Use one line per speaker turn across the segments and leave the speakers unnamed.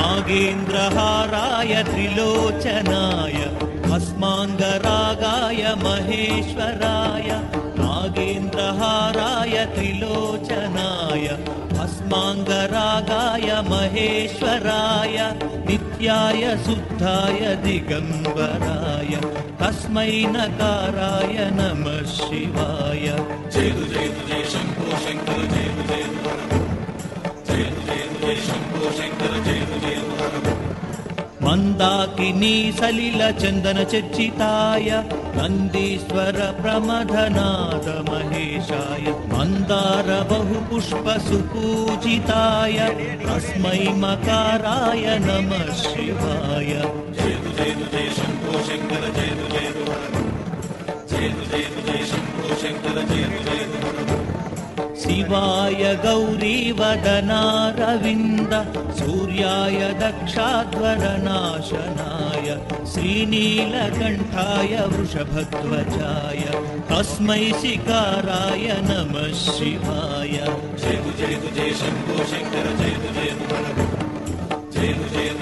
नागेन्द्रहाराय त्रिलोचनाय भस्माङ्गरागाय महेश्वराय नागेन्द्रहाराय त्रिलोचनाय भस्माङ्गरागाय महेश्वराय नित्याय शुद्धाय दिगम्बराय तस्मै नकाराय नमः शिवाय। जय जय जय शंभो शंकर जय जय जय जय शंभो शंकर जय जय मंदाकिनी सलिल चंदन चर्चिताय नंदीश्वर प्रमथनाद महेशाय मंदार बहुपुष्प सुपूजिताय तस्मै मकाराय नमः शिवाय। जय जय जय शंभो शंकर जय जय जय जय जय शंभो शंकर जय जय शिवाय गौरीवदनारविन्द सूर्याय दक्षाध्वरनाशनाय श्रीनीलकण्ठाय वृषभध्वजाय तस्मै शिकाराय नमः शिवाय। जय जय जय शंभो शंकर जय जय जय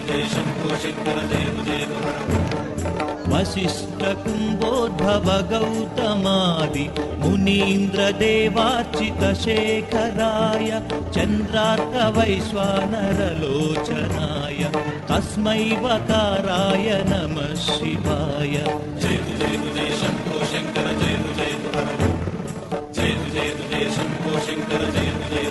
जय शंभो शंकर जय जय वसिष्ठ कुम्भोद्भव गौतमादि मुनीन्द्र देवार्चित शेखराय चन्द्रार्क वैश्वानरलोचनाय तस्मै वकाराय नमः शिवाय। जय जय जय शंभो शंकर जय जय जय जय शंभो शंकर जय जय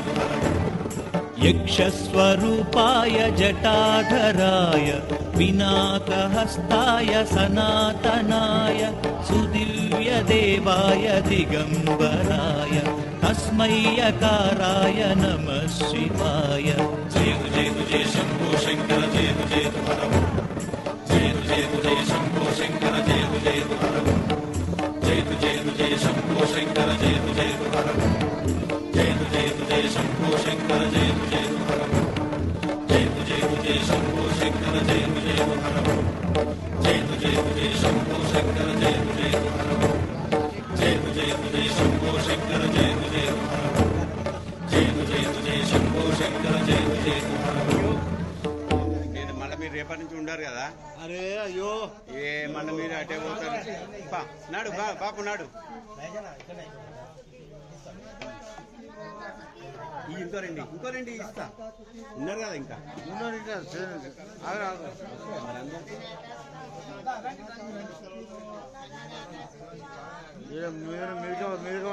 यक्षस्वरूपाय जटाधराय पिनाकहस्ताय सनातनाय सुदिव्यदेवाय दिगम्बराय तस्मै यकाराय नमः शिवाय। जय जय जय शंभो शंकर जय जय जय जय शंभो शंकर जय जय जय जय शंभो शंकर जय जय जय जय शंभो शंकर जय जय जय जय शंभो शंकर जय जय जय शंभो शंकर जय जय जय शंभो शंकर जय जय शंभो शंकर जय जय మళ్ళీ మీరు రేపటి నుంచి ఉండారు కదా. అరే అయ్యో ఏ మళ్ళీ మీరు అటే పోతారు. నాడు బాపు నాడు ఇంకో రెండు ఇస్తా ఉన్నారు కదా ఇంకా ఉన్నారు ఇంకా మీరు